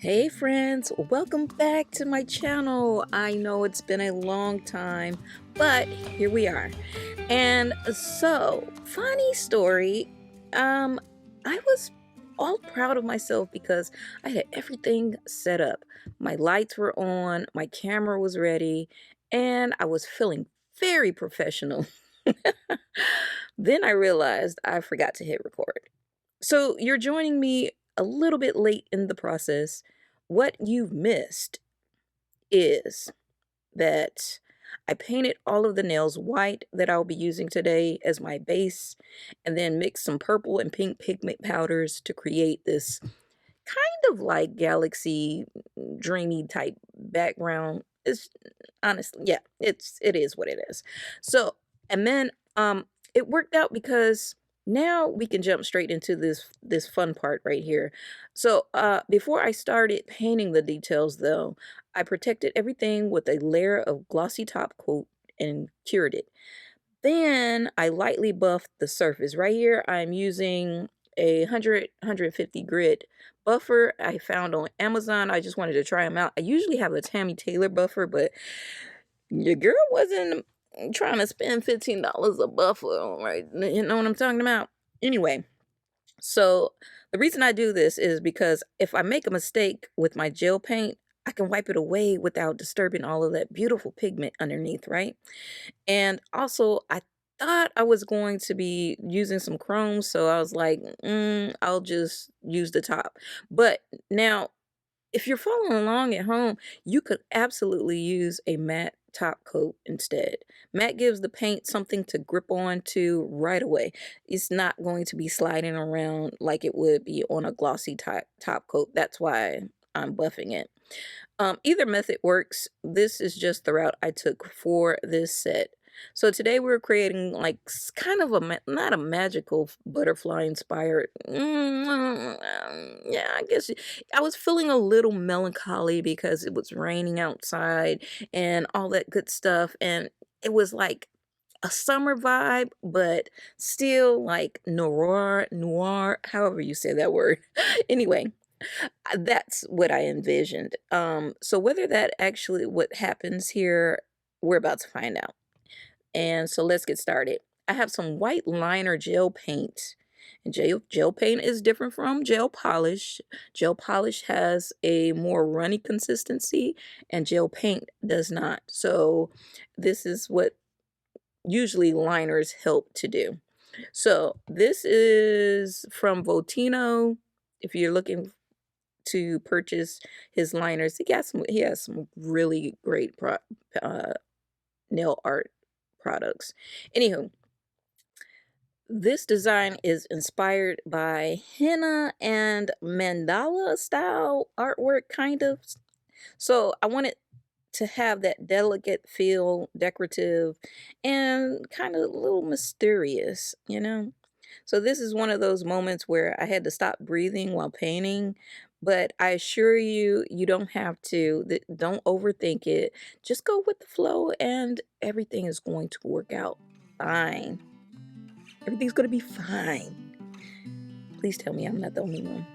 Hey friends, welcome back to my channel. I know it's been a long time, but here we are. And so, funny story, I was all proud of myself because I had everything set up. My lights were on, my camera was ready, and I was feeling very professional. Then I realized I forgot to hit record. So you're joining me a little bit late in the process. What you've missed is that I painted all of the nails white that I'll be using today as my base, and then mixed some purple and pink pigment powders to create this kind of like galaxy dreamy type background. It's honestly, yeah, it is what it is. So, and then it worked out because now we can jump straight into this fun part right here. So, before I started painting the details though, I protected everything with a layer of glossy top coat and cured it. Then I lightly buffed the surface. Right here, I'm using a 150 grit buffer I found on Amazon. I just wanted to try them out. I usually have a Tammy Taylor buffer, but your girl wasn't trying to spend $15 a buffer on, right? You know what I'm talking about? Anyway, so the reason I do this is because if I make a mistake with my gel paint, I can wipe it away without disturbing all of that beautiful pigment underneath, right? And also, I thought I was going to be using some chrome, so I was like, I'll just use the top. But now, if you're following along at home, you could absolutely use a matte top coat instead. Matte gives the paint something to grip on to right away. It's not going to be sliding around like it would be on a glossy top coat. That's why I'm buffing it. Either method works. This is just the route I took for this set. So today we're creating like kind of a not a magical butterfly inspired. Yeah, I guess I was feeling a little melancholy because it was raining outside and all that good stuff, and it was like a summer vibe, but still like noir, however you say that word. Anyway, that's what I envisioned. So whether that actually what happens here, we're about to find out. And so let's get started. I have some white liner gel paint. And gel paint is different from gel polish. Gel polish has a more runny consistency, and gel paint does not. So this is what usually liners help to do. So this is from Votino. If you're looking to purchase his liners. He has some really great uh, nail art products. Anywho, this design is inspired by henna and mandala style artwork, kind of. So I wanted to have that delicate feel, decorative, and kind of a little mysterious, you know? So this is one of those moments where I had to stop breathing while painting, but I assure you, you don't have to. Don't overthink it. Just go with the flow and everything is going to work out fine. Everything's going to be fine. Please tell me I'm not the only one.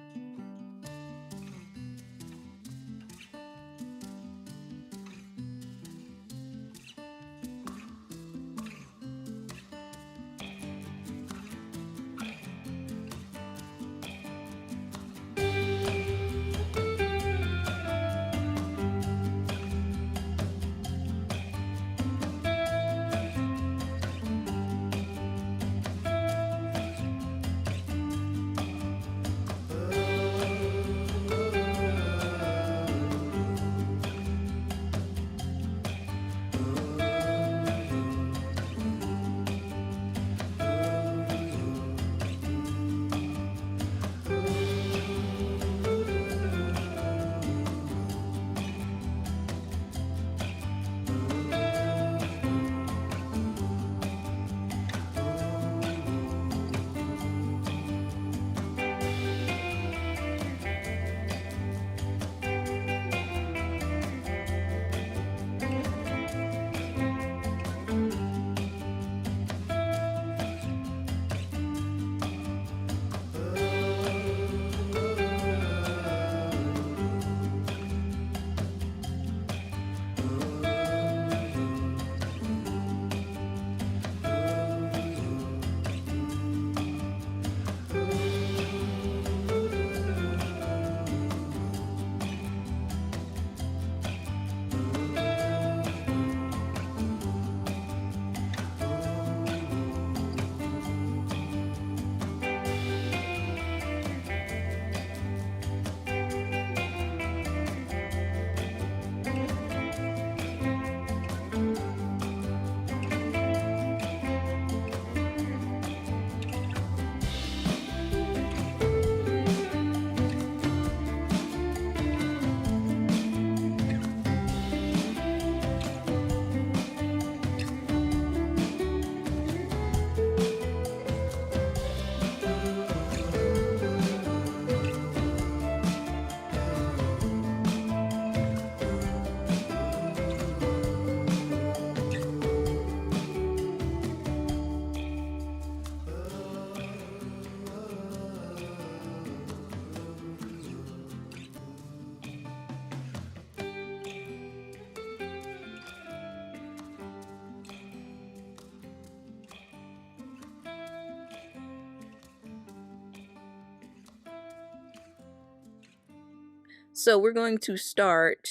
So we're going to start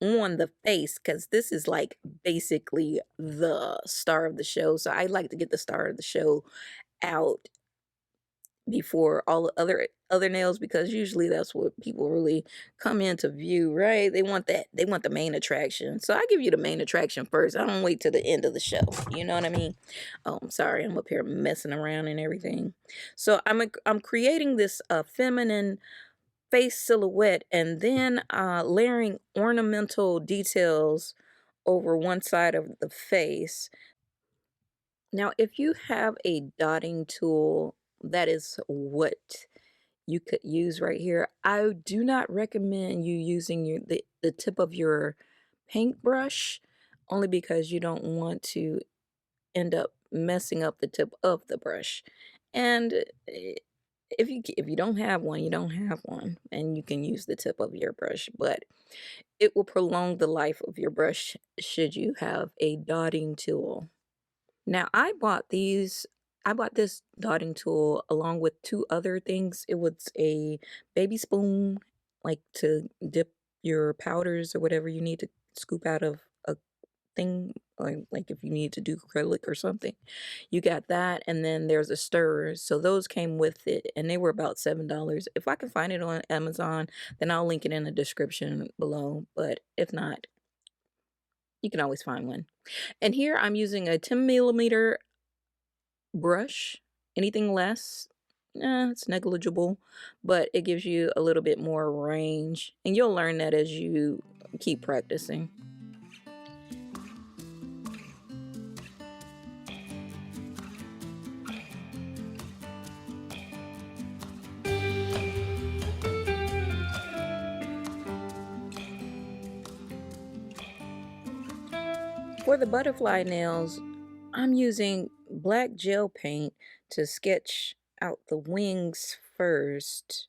on the face because this is like basically the star of the show. So I like to get the star of the show out before all the other nails, because usually that's what people really come in to view, right? They want that, they want the main attraction. So I give you the main attraction first. I don't wait till the end of the show, you know what I mean? Oh, I'm sorry, I'm up here messing around and everything. So I'm creating this feminine face silhouette, and then layering ornamental details over one side of the face. Now, if you have a dotting tool, that is what you could use right here. I do not recommend you using the tip of your paintbrush, only because you don't want to end up messing up the tip of the brush. And if you don't have one, you don't have one, and you can use the tip of your brush, but it will prolong the life of your brush should you have a dotting tool. Now, I bought this dotting tool along with two other things. It was a baby spoon, like to dip your powders or whatever you need to scoop out of a thing, like if you need to do acrylic or something. You got that, and then there's a stirrer. So those came with it, and they were about $7. If I can find it on Amazon, then I'll link it in the description below. But if not, you can always find one. And here I'm using a 10 millimeter brush. Anything less, it's negligible, but it gives you a little bit more range, and you'll learn that as you keep practicing. For the butterfly nails, I'm using black gel paint to sketch out the wings first.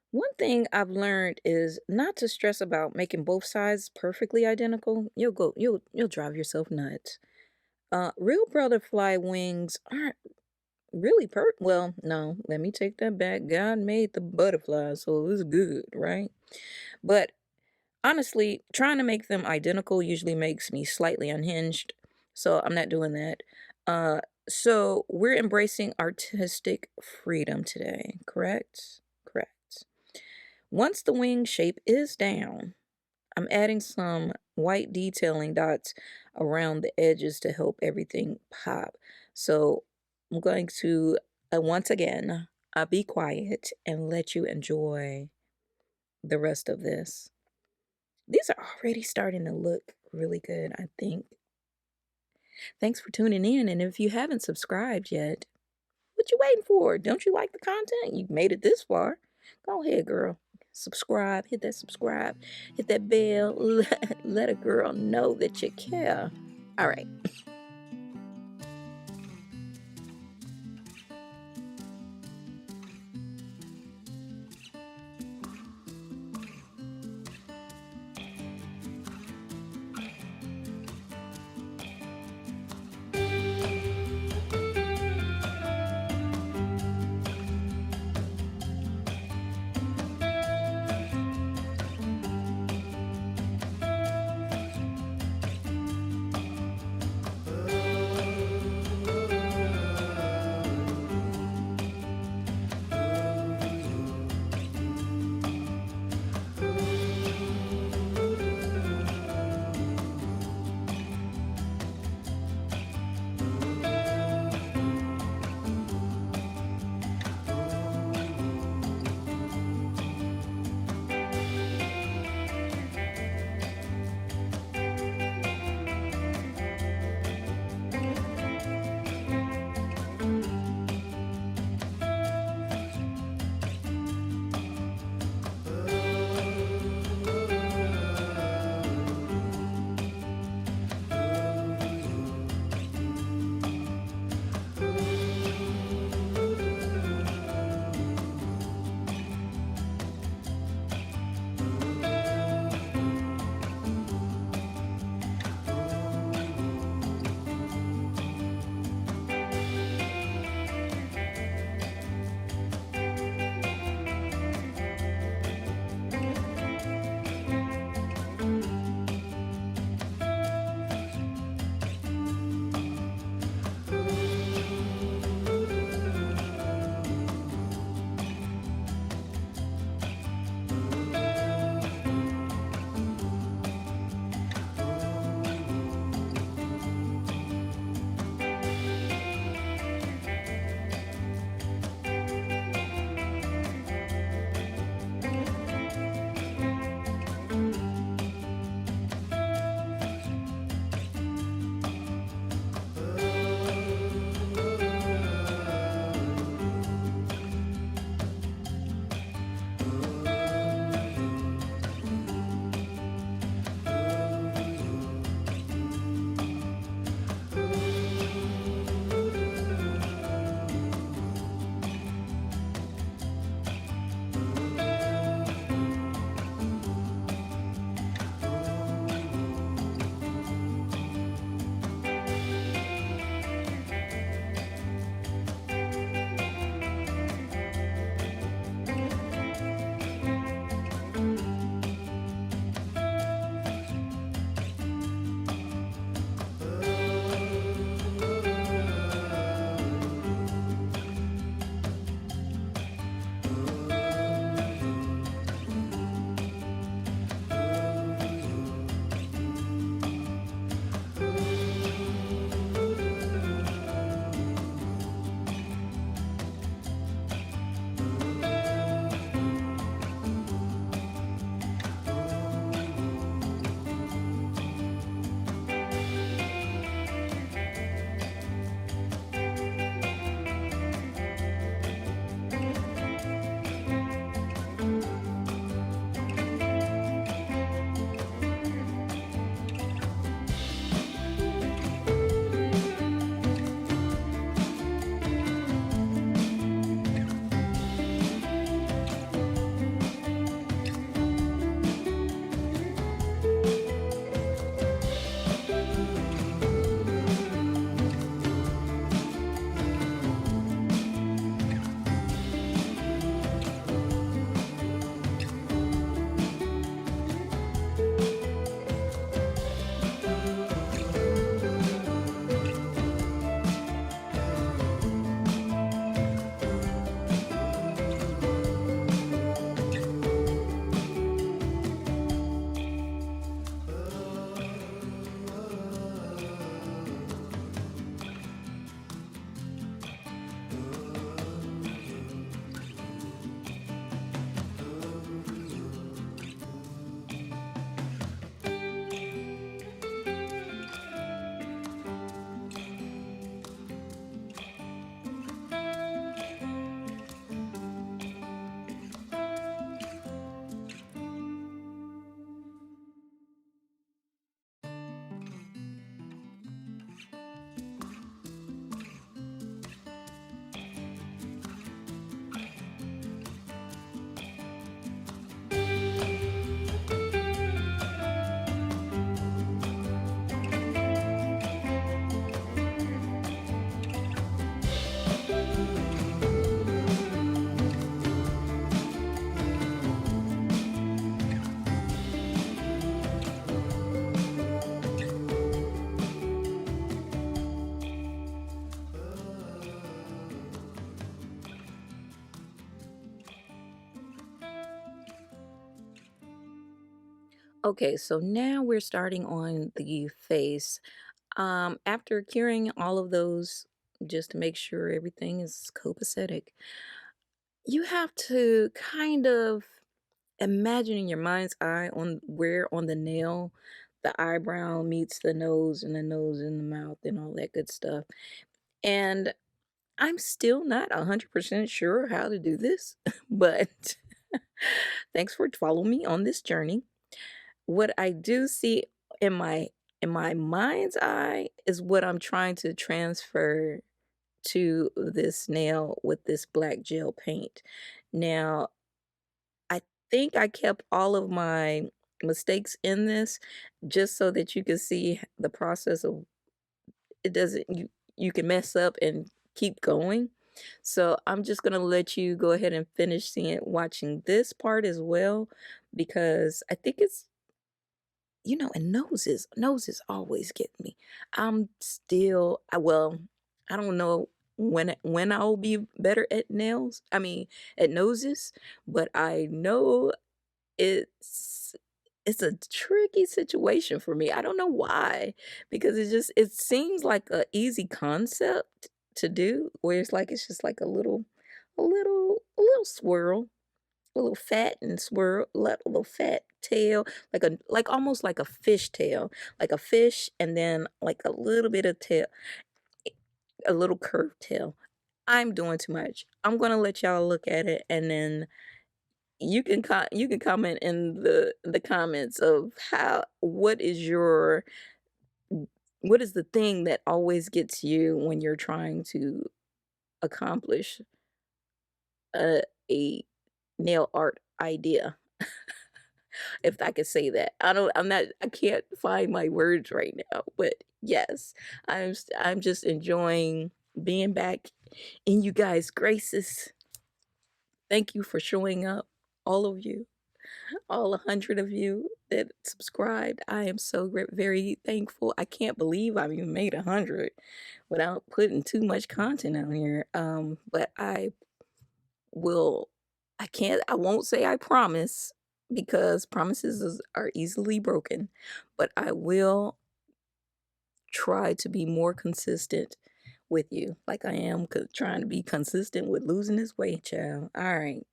One thing I've learned is not to stress about making both sides perfectly identical. You'll drive yourself nuts. Real butterfly wings aren't really well, no, let me take that back. God made the butterfly, so it was good, right? But honestly, trying to make them identical usually makes me slightly unhinged, so I'm not doing that. Uh, so we're embracing artistic freedom today, correct? Correct. Once the wing shape is down, I'm adding some white detailing dots around the edges to help everything pop. So I'm going to, once again, be quiet and let you enjoy the rest of this. These are already starting to look really good, I think. Thanks for tuning in, and if you haven't subscribed yet, what you waiting for? Don't you like the content? You've made it this far. Go ahead, girl. Subscribe, hit that subscribe, hit that bell, let a girl know that you care. All right. Okay, so now we're starting on the face. After curing all of those, just to make sure everything is copacetic, you have to kind of imagine in your mind's eye on where on the nail the eyebrow meets the nose and the nose and the mouth and all that good stuff. And I'm still not 100% sure how to do this, but thanks for following me on this journey. What I do see in my mind's eye is what I'm trying to transfer to this nail with this black gel paint. Now, I think I kept all of my mistakes in this just so that you can see the process of it doesn't you can mess up and keep going. So I'm just gonna let you go ahead and finish seeing watching this part as well because I think it's and noses always get me. I'm still well, I don't know when I'll be better at nails. I mean, at noses, but I know it's it's a tricky situation for me. I don't know why, because it seems like a easy concept to do, where it's just like a little swirl, a little fat and swirl, little fat tail, like almost like a fish tail, like a fish, and then like a little bit of tail, a little curved tail. I'm doing too much. I'm gonna let y'all look at it, and then you can comment in the comments of how what is the thing that always gets you when you're trying to accomplish a nail art idea, if I could say that. I can't find my words right now, but yes, I'm just enjoying being back in you guys' graces. Thank you for showing up, all of you. All 100 of you that subscribed. I am so very thankful. I can't believe I've even made 100 without putting too much content out here. But will, I won't say I promise because are easily broken, but I will try to be more consistent with you, like I am trying to be consistent with losing this weight, child. All right.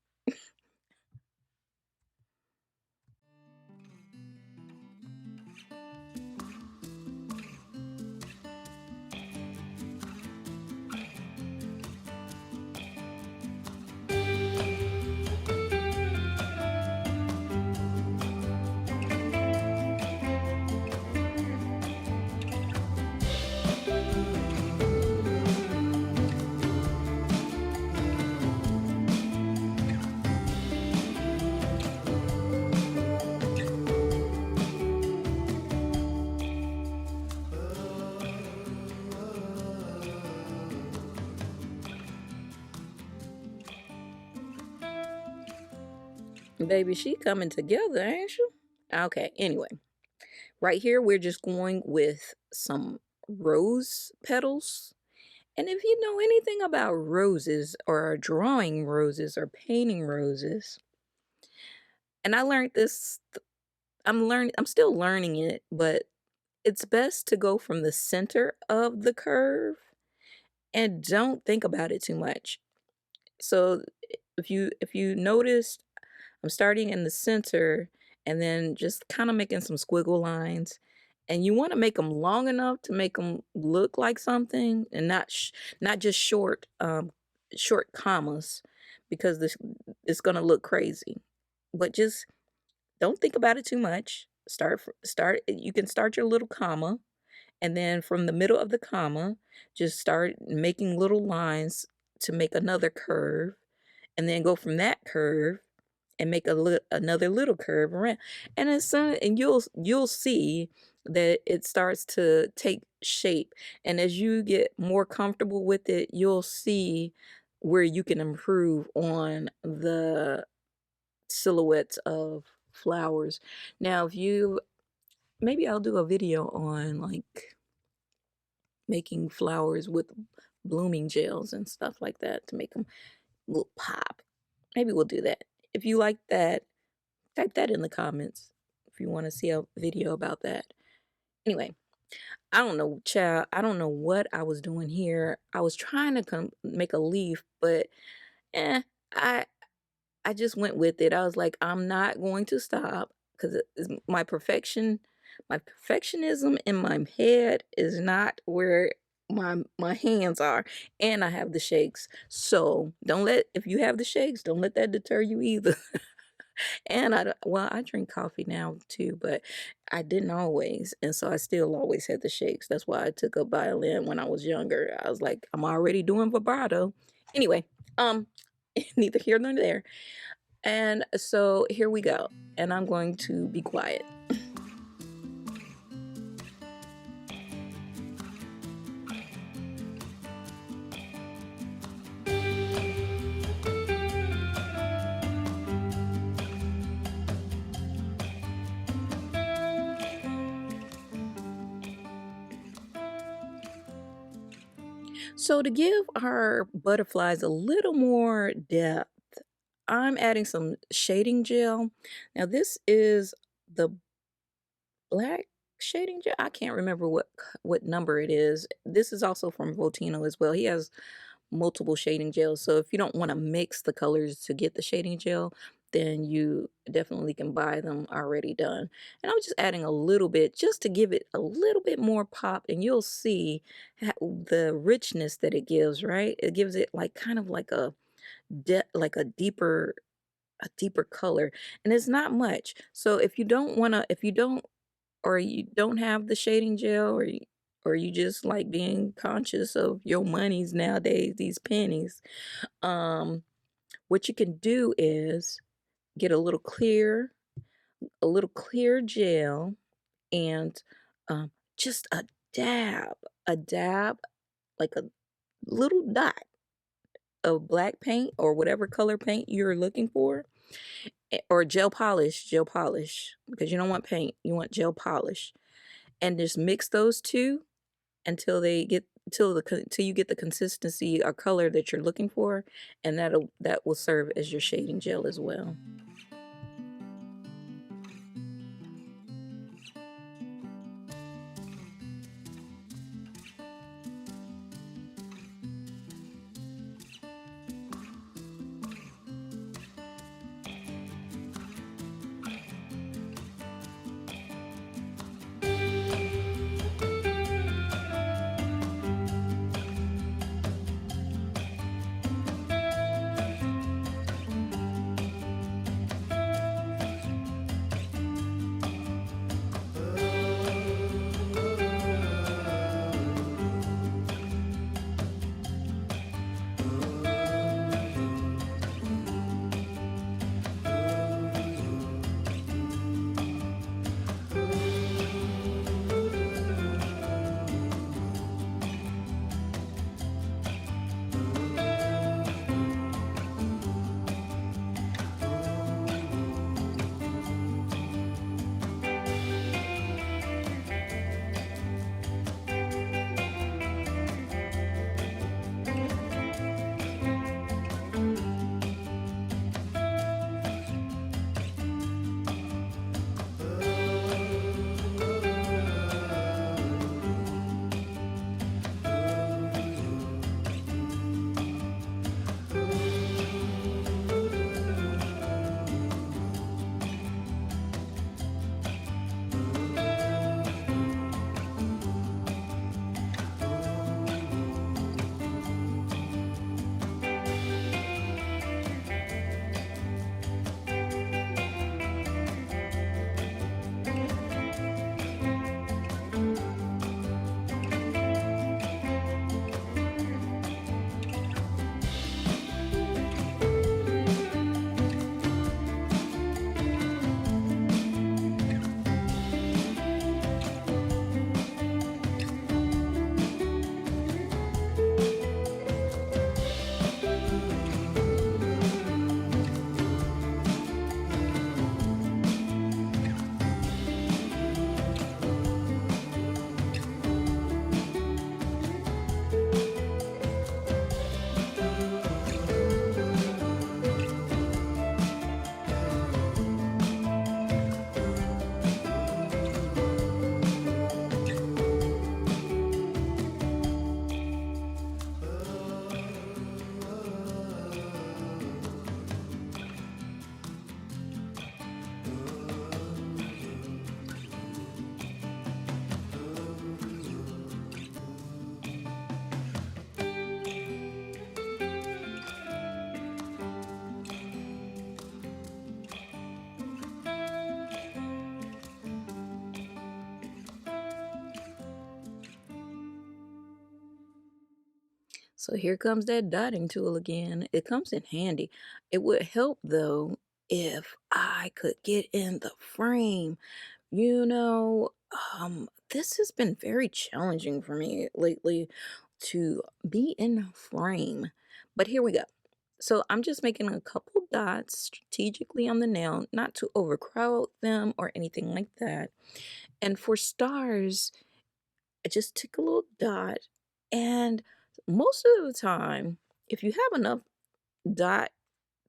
Baby, she coming together, ain't she? Okay, anyway. Right here, we're just going with some rose petals. And if you know anything about roses or drawing roses or painting roses, and I learned this, I'm still learning it, but it's best to go from the center of the curve and don't think about it too much. So if you notice, I'm starting in the center and then just kind of making some squiggle lines. And you want to make them long enough to make them look like something and not just short commas, because this it's going to look crazy. But just don't think about it too much. Start you can start your little comma, and then from the middle of the comma just start making little lines to make another curve, and then go from that curve and make another little curve around. And as soon and you'll see that it starts to take shape. And as you get more comfortable with it, you'll see where you can improve on the silhouettes of flowers. Now, if you maybe I'll do a video on like making flowers with blooming gels and stuff like that to make them will pop. Maybe we'll do that. If you like that, type that in the comments. if you want to see a video about that. Anyway, I don't know, child. I don't know what I was doing here. I was trying to make a leaf, but eh, I I just went with it. I was like, I'm not going to stop because my perfectionism in my head is not where my hands are, and I have the shakes. So don't let if you have the shakes, don't let that deter you either. And well, I drink coffee now too, but I didn't always, and so I still always had the shakes. That's why I took up violin when I was younger. I was like, I'm already doing vibrato. Anyway, um, neither here nor there. And so here we go, and I'm going to be quiet. So to give our butterflies a little more depth, I'm adding some shading gel. Now this is the black shading gel. I can't remember what number it is. This is also from Voltino as well. He has multiple shading gels. So if you don't want to mix the colors to get the shading gel, then you definitely can buy them already done. And I'm just adding a little bit just to give it a little bit more pop, and you'll see the richness that it gives, right? It gives it like kind of like like a deeper color, and it's not much. So if you don't or you don't have the shading gel, or you just like being conscious of your monies nowadays, these pennies, um, what you can do is get a little clear gel, and just a dab, like a little dot of black paint or whatever color paint you're looking for, or gel polish, because you don't want paint, you want gel polish, and just mix those two until they get till you get the consistency or color that you're looking for, and that will serve as your shading gel as well. So here comes that dotting tool again. It comes in handy. It would help though if I could get in the frame. You know, this has been very challenging for me lately to be in a frame. But here we go. So I'm just making a couple dots strategically on the nail, not to overcrowd them or anything like that. And for stars, I just took a little dot, and most of the time, if you have enough dot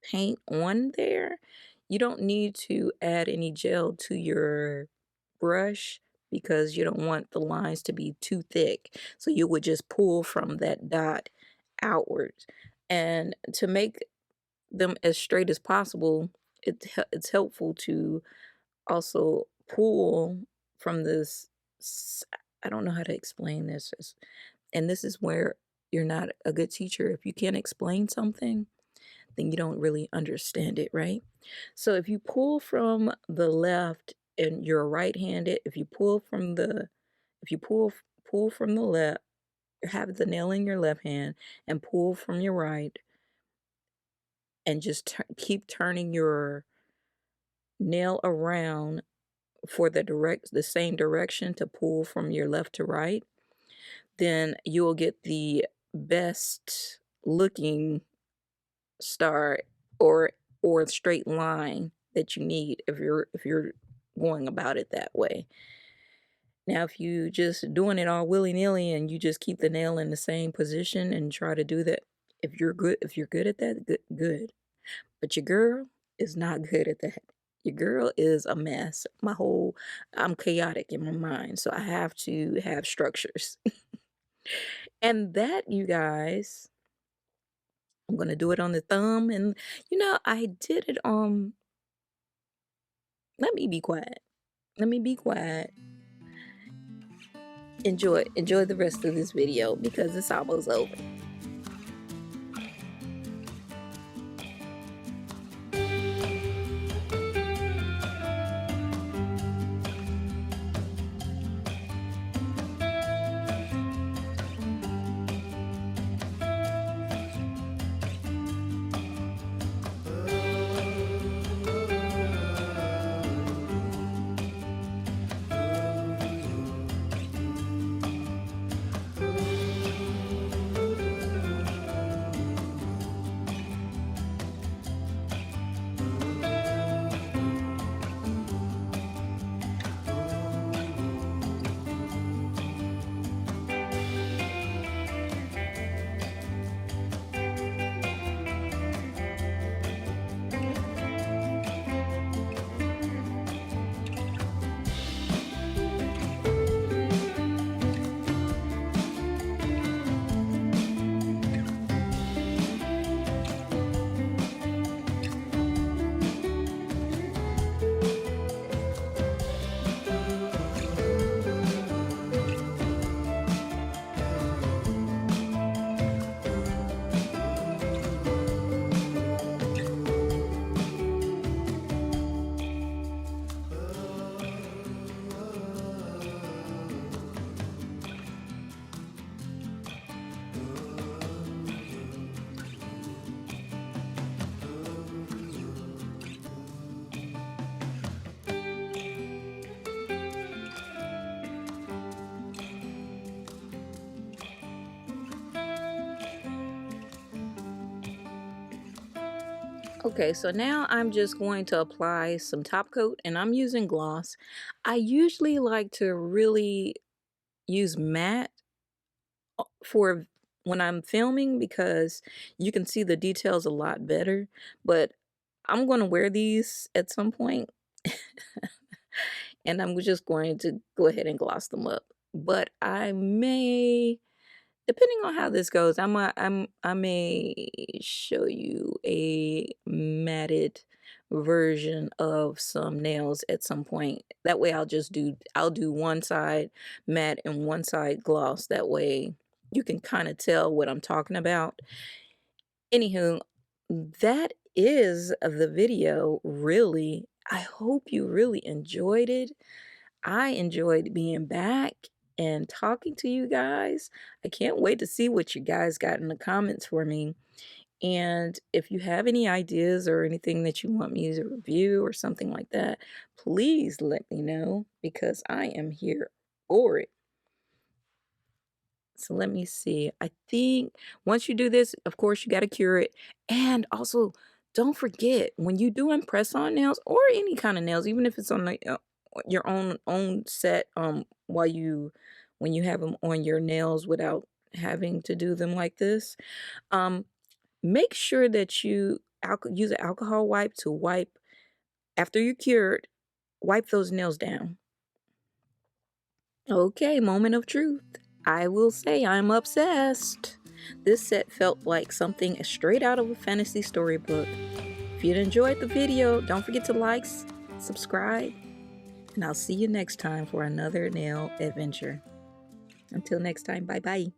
paint on there, you don't need to add any gel to your brush because you don't want the lines to be too thick. So you would just pull from that dot outwards. And to make them as straight as possible, it's helpful to also pull from this. I don't know how to explain this. And this is where you're not a good teacher. If you can't explain something, then you don't really understand it, right? So if you pull from the left and you're right-handed, if you pull from the left, have the nail in your left hand and pull from your right, and just keep turning your nail around for the same direction to pull from your left to right, then you will get the best looking star or straight line that you need if you're going about it that way. Now, if you just doing it all willy-nilly and you just keep the nail in the same position and try to do that, if you're good at that, good. But your girl is not good at that. Your girl is a mess. I'm chaotic in my mind, so I have to have structures. And that, you guys, I'm gonna do it on the thumb, and I did it on. Let me be quiet. Let me be quiet. Enjoy the rest of this video because it's almost over. Okay, so now I'm just going to apply some top coat, and I'm using gloss. I usually like to really use matte for when I'm filming because you can see the details a lot better, but I'm going to wear these at some point and I'm just going to go ahead and gloss them up. But I may, depending on how this goes, I may show you a matted version of some nails at some point. That way I'll do one side matte and one side gloss. That way you can kind of tell what I'm talking about. Anywho, that is the video, really. I hope you really enjoyed it. I enjoyed being back, and talking to you guys. I can't wait to see what you guys got in the comments for me. And if you have any ideas or anything that you want me to review or something like that, please let me know because I am here for it. So let me see. I think once you do this, of course, you got to cure it. And also, don't forget when you do press on nails or any kind of nails, even if it's on your own set, while when you have them on your nails without having to do them like this, um, make sure that you use an alcohol wipe to wipe after you're cured. Wipe those nails down. Okay, moment of truth. I will say I'm obsessed. This set felt like something straight out of a fantasy storybook. If you enjoyed the video, don't forget to like, subscribe, and I'll see you next time for another nail adventure. Until next time, bye bye.